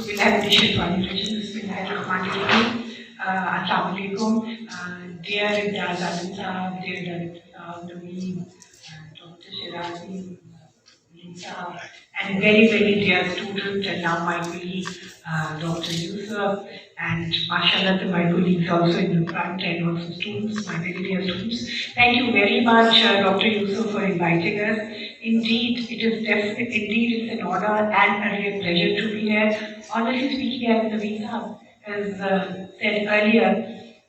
Bismillahirrahmanirrahim. Assalamu alaikum. Dear Dazadin Sahab, dear Naveed, Dr. Shirazi, Yousaf, and very, very dear student, and now my colleague, Dr. Yousaf, and mashallah, my colleagues also in the front, and also students, my very dear students. Thank you very much, Dr. Yousaf, for inviting us. Indeed, it's an honor and a real pleasure to be here. Honestly speaking, as Naveed Sahab has said earlier,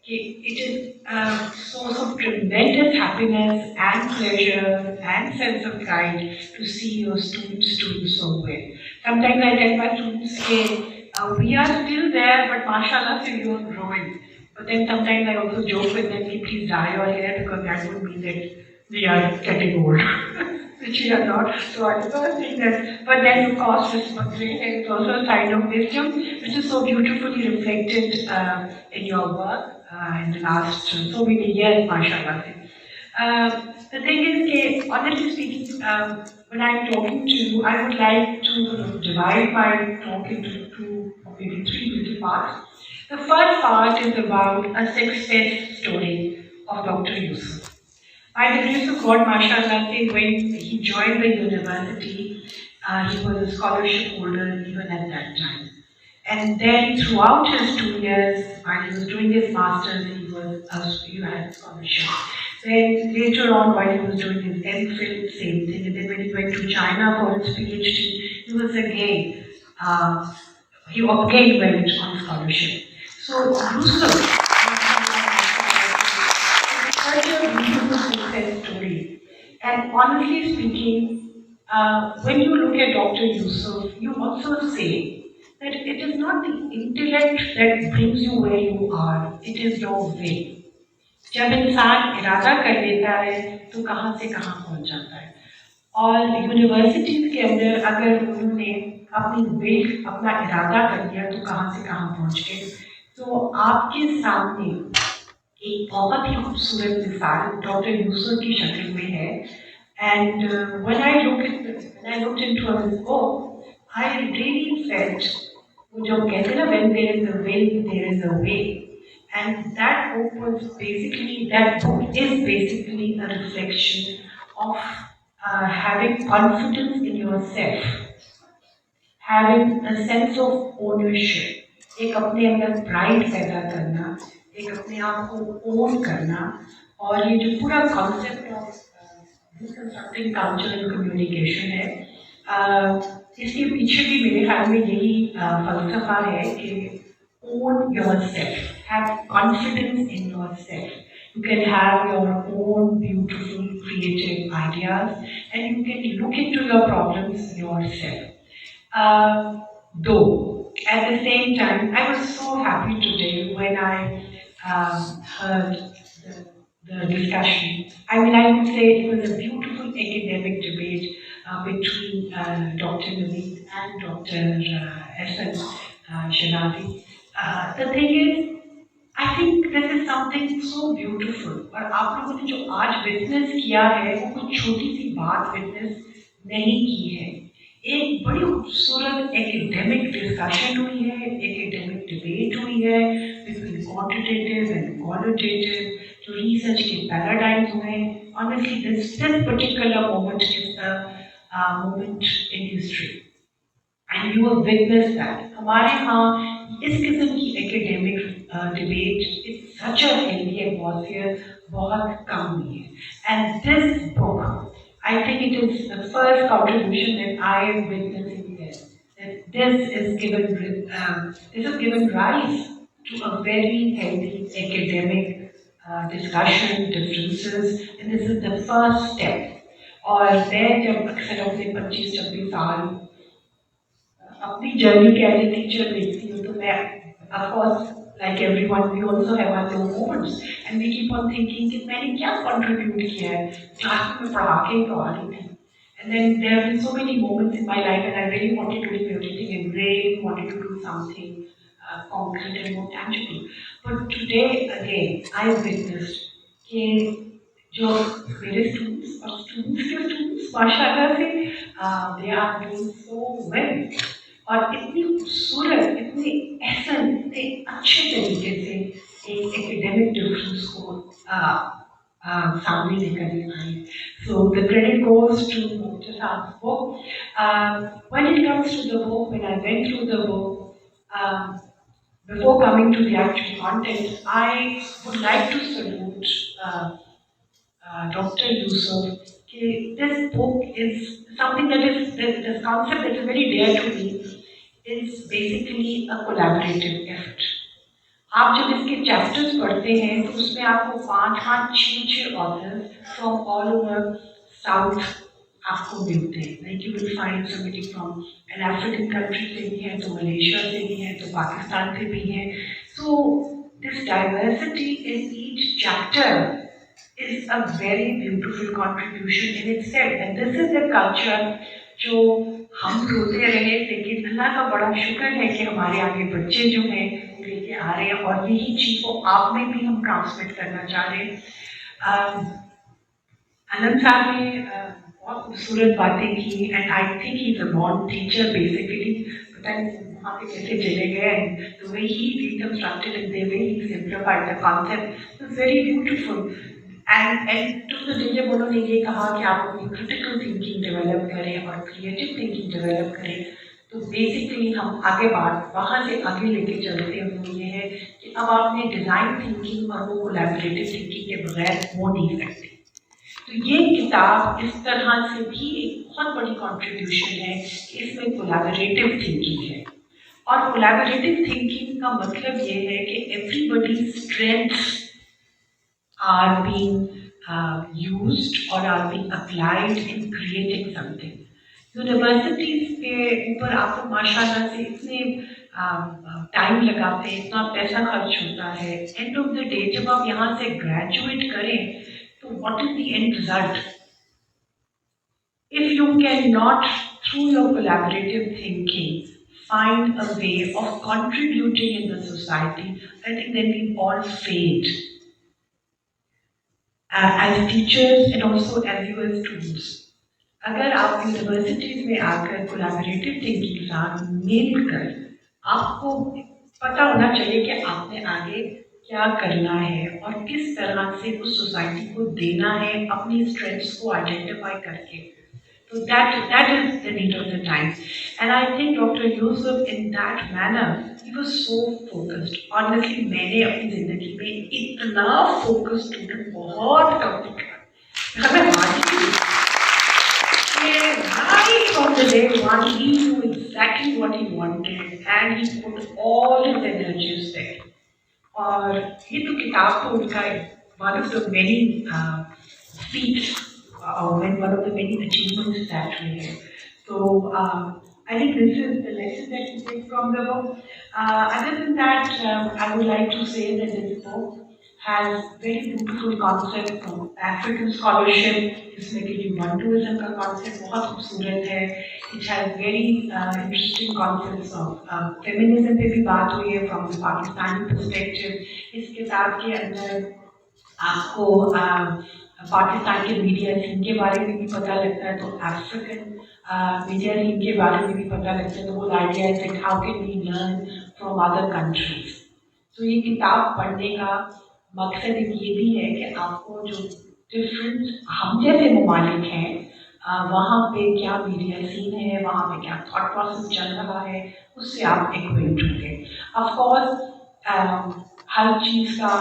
it is a source of tremendous happiness and pleasure and sense of pride to see your students doing so well. Sometimes I tell my students, hey, we are still there, but mashallah, so you are growing. But then sometimes I also joke with them, please dye your hair because that would mean that we are getting old. Which we are not. So I don't think that. But then, of course, this grey hair is also a sign of wisdom, which is so beautifully reflected in your work in the last so many years, mashallah. The thing is, honestly speaking, when I'm talking to you, I would like to divide my talk into two, maybe three little parts. The first part is about a success story of Dr. Yousaf. By the grace of God, mashallah, when he joined the university, he was a scholarship holder even at that time. And then throughout his 2 years, while he was doing his master's, he had scholarship. Then later on, while he was doing his MPhil, same thing. And then when he went to China for his PhD, he again went on scholarship. So Yousaf, such a beautiful success story. And honestly speaking, when you look at Dr. Yousaf, you also say that it is not the intellect that brings you where you are, it is your way. जब इंसान इरादा कर लेता है तो कहाँ से कहाँ पहुँच जाता है और यूनिवर्सिटीज के अंदर अगर उन्होंने अपना इरादा कर दिया तो कहाँ से कहाँ पहुँच गए तो आपके सामने एक बहुत ही खूबसूरत मिसाल डॉक्टर यूसुफ की शक्ल में है and when I looked into his book, I really felt जो कहते हैं ना when there is a will, there is a way. And that book is basically a reflection of having confidence in yourself, having a sense of ownership, एक अपने अंदर pride पैदा करना, एक अपने आप को own करना, और ये जो पूरा concept of Deconstructing Culture and Communication है, इसके पीछे भी मेरे ख्याल में यही फलसफा है कि own yourself, have confidence in yourself. You can have your own beautiful creative ideas and you can look into your problems yourself. Though, at the same time, I was so happy today when I heard the discussion. I mean, I would say it was a beautiful academic debate between Dr. Naveed and Dr. Shirazi. The thing is, I think this is something so beautiful. और आप लोगों ने जो आज witness किया है, वो कुछ छोटी सी बात witness नहीं की है. एक बड़ी खूबसूरत academic discussion हुई है, academic debate हुई है, between quantitative and qualitative, जो research के paradigms हुए. Honestly, this particular moment is a moment in history. And you have witnessed that. हमारे यहाँ इस किस्म की academic debate, it's such a healthy atmosphere, बहुत कम हुई है. And this book, I think it is the first contribution that I have witnessed in here. That this is given rise to a very healthy academic discussion, differences, and this is the first step. और मैं जब अक्सर अपने 25-26 साल अपनी journey के as a teacher देखती हूँ तो मैं of course like everyone we also have our low moments and we keep on thinking कि मैंने क्या contribute किया है क्लास में पढ़ा के तो आ रही थी and then there have been so many moments in my life and I really wanted to do everything in brain, wanted to do something concrete and more tangible. But today again I witnessed कि जो मेरे students और students के students माशाल्लाह से they are doing so well. और इतनी खूबसूरत इतने अच्छे तरीके से एक एकेडमिक डिफरेंस को सामने लेकर आई. So the credit goes to Yousaf's book. When it comes to the book, when I went through the book, before coming to the actual content, I would like to salute Dr. Yousaf. This book is something that is, this concept that is very dear to me, is basically a collaborative effort. आप जब इसके chapters पढ़ते हैं तो उसमें आपको 5-6 authors from all over south आपको मिलते हैं. Like you will find somebody from an African country से भी है, तो मलेशिया से भी है, तो पाकिस्तान से भी है. So this diversity in each chapter is a very beautiful contribution in itself, and this is the culture जो हम रोते रहे, लेकिन अल्लाह का बड़ा शुक्र है कि हमारे आगे बच्चे जो हैं लेके आ रहे हैं, और यही चीज़ को आप में भी हम ट्रांसमिट करना चाह रहे हैं. आनंद साहब ने बहुत खूबसूरत बातें की, and I think he is a born teacher basically. पता नहीं वहाँ पे कैसे चले गए, and the way he reconstructed and the way he simplified the concept was very beautiful. And to the जब उन्होंने ये कहा कि आप अपनी क्रिटिकल थिंकिंग डेवलप करें और क्रिएटिव थिंकिंग डेवलप करें, तो बेसिकली हम आगे बात वहाँ से आगे लेके चलते हैं. वो ये है कि अब आपने डिज़ाइन थिंकिंग और वो कोलैबोरेटिव थिंकिंग के बगैर हो नहीं सकते. तो ये किताब इस तरह से भी एक बहुत बड़ी कॉन्ट्रीब्यूशन है कि इसमें कोलैबोरेटिव थिंकिंग है. और कोलैबोरेटिव थिंकिंग का मतलब ये है कि everybody strengths are being used or are being applied in creating something. Universities के ऊपर आप माशाल्लाह से इतने टाइम लगाते हैं, इतना पैसा खर्च होता है. एंड ऑफ द डे जब आप यहाँ से ग्रेजुएट करें तो what is the end result? If you can not through your collaborative thinking find a way of contributing in the society, I think then we all failed. As teachers and also as you as students. अगर आप universities में आकर collaborative thinking के साथ मिलकर, आपको पता होना चाहिए कि आपने आगे क्या करना है और किस तरह से उस सोसाइटी को देना है अपनी स्ट्रेंथ्स को आइडेंटिफाई करके. So that is the need of the time, and I think Dr. Yousaf in that manner he was so focused. Honestly, मैंने अपनी जिंदगी में इतना focused student बहुत कम देखा. हमें मालूम है right from the day one he knew exactly what he wanted and he put all his energies there. और ये तो किताब तो उनका one of the many feats. When one of the many achievements that we have. So I think this is the lesson that we take from the book. Other than that, I would like to say that this book has very beautiful concepts from African scholarship. इसमें कि Ubuntuism का concept बहुत खूबसूरत है. It has very interesting concepts of feminism पे भी बात हुई है from the Pakistani perspective. इस किताब के अंदर आपको पाकिस्तान के मीडिया सीन के बारे में भी पता लगता है, तो अफ्रीकन मीडिया सीन के बारे में भी पता लगता है. तो वो आइडिया है कि how can we learn from other countries. तो ये किताब पढ़ने का मकसद ये भी है कि आपको जो डिफरेंट हम जैसे ममालिक हैं वहाँ पे क्या मीडिया सीन है, वहाँ पे क्या थॉट प्रोसेस चल रहा है, उससे आप एक्वेंट होंगे. ऑफकोर्स हर चीज़ का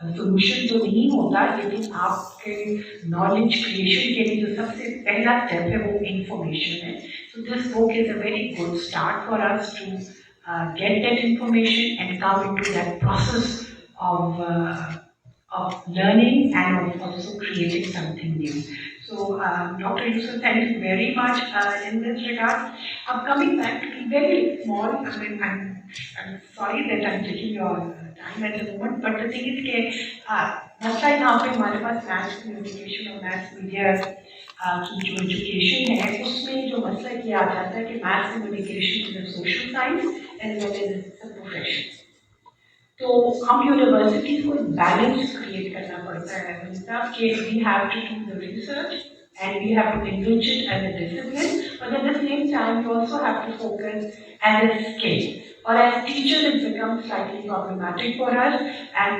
सोल्यूशन तो नहीं होता, लेकिन आपके नॉलेज क्रिएशन के लिए जो सबसे पहला स्टेप है वो इंफॉर्मेशन है. So this book is a very good start for us to get that information and come into that process of learning and of also creating something new. So, Dr. Yousaf, thank you very much in this regard. Coming back to be very small, I mean, I'm sorry that I'm taking your time at the moment, but the thing is that मसला यहाँ पे हमारे पास maths communication और maths media की जो education है उसमें जो मसला ये आ जाता है कि maths communication is a social science and well is a profession. तो हम यूनिवर्सिटीज को बैलेंस क्रिएट करना पड़ता है मतलब कि we have to do the research and we have to enrich it as a discipline, but at the same time we also have to focus as a skill. Or as teachers, it becomes slightly problematic for us,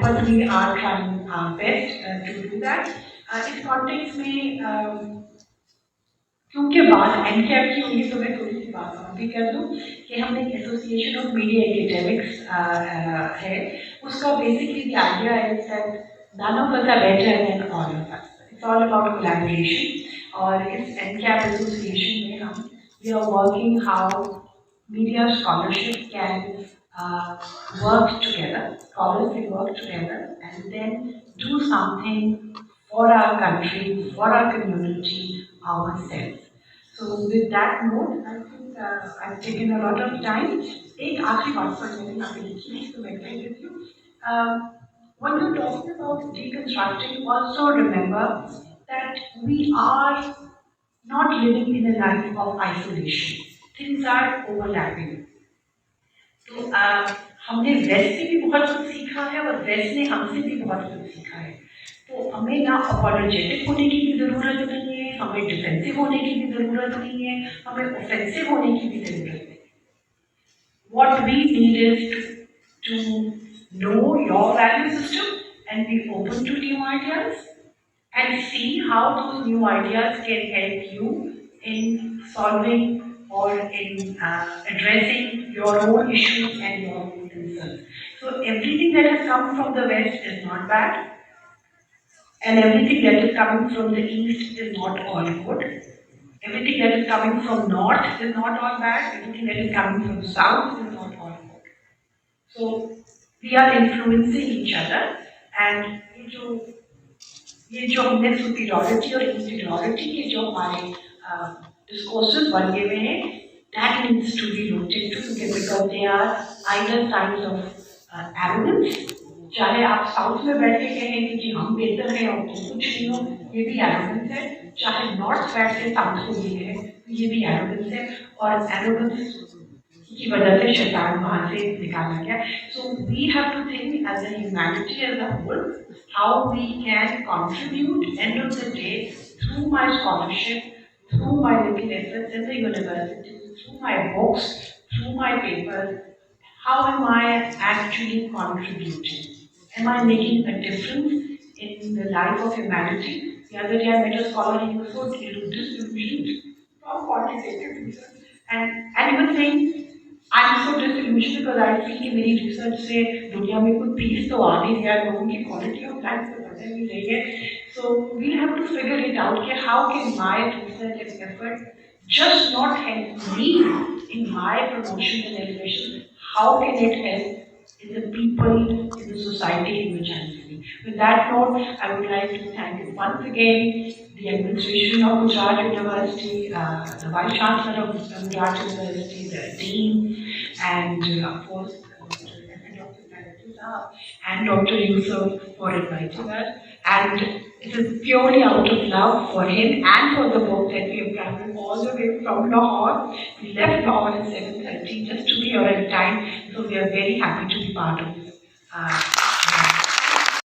but we are trying our best to do that. इस context में क्योंकि बात NCAP की होगी तो मैं थोड़ी सी बात और भी कर दूं कि हमने एसोसिएशन ऑफ मीडिया एकेडमिक्स है उसका basically the idea is that none of us are better than all of us. It's all about collaboration. और इस एनकैप एसोसिएशन में हम we are working how media scholarship can work together, scholars can work together and then do something for our country, for our community, ourselves. So with that note, I think I've taken a lot of time. एक आखिरी बात पर मैंने यहाँ पे लिखी है तो मैं कह देती हूँ. When you're talking about deconstructing, also remember that we are not living in a life of isolation. Things are overlapping. तो हमने वेस्ट से भी बहुत कुछ सीखा है और वेस्ट ने हमसे भी बहुत कुछ सीखा है. तो हमें ना अपॉलोजेटिक होने की भी ज़रूरत नहीं है, हमें डिफेंसिव होने की भी ज़रूरत नहीं है, हमें ऑफेंसिव होने की भी ज़रूरत नहीं है. What we need is to know your value system and be open to new ideas and see how those new ideas can help you in solving or in addressing your own issues and your own concerns. So everything that has come from the West is not bad. And everything that is coming from the east is not all good. Everything that is coming from north is not all bad. Everything that is coming from south is not all good. So we are influencing each other, and ये जो हमने superiority और inferiority के जो हमारे discourses बने हुए हैं, that needs to be looked into because they are either signs of arrogance. चाहे आप साउथ में बैठ के कहेंगे कि हम बेहतर हैं और तुम कुछ नहीं हो, ये भी एरोगेंस है. चाहे नॉर्थ बैठ के साउथ को ये है, ये भी एरोगेंस है और एरोगेंस की वजह से शैतान वहाँ से निकाला गया. So we have to think as a humanity as a whole how we can contribute end of the day through my scholarship, through my little efforts in the university, through my books, through my papers. How am I actually contributing? Am I making a difference in the life of humanity? The other day I met a scholar, he was so disillusioned from quantitative research. And he was saying, I'm so disillusioned because I feel कि मेरी research से दुनिया में कोई peace तो आ नहीं रहा, लोगों की quality of life तो बढ़ नहीं रही है. So we have to figure it out कि how can my research and effort just not help me in my promotion and elevation, how can it help in the people, in the society in which I am living. With that note, I would like to thank once again the administration of Gujrat University, the Vice Chancellor of Gujrat University, the Dean, and of course and Dr. Yousaf for inviting us. And it is purely out of love for him and for the book that we have traveled all the way from Lahore. We left Lahore at 7:30 just to be here at time. So we are very happy to be part of this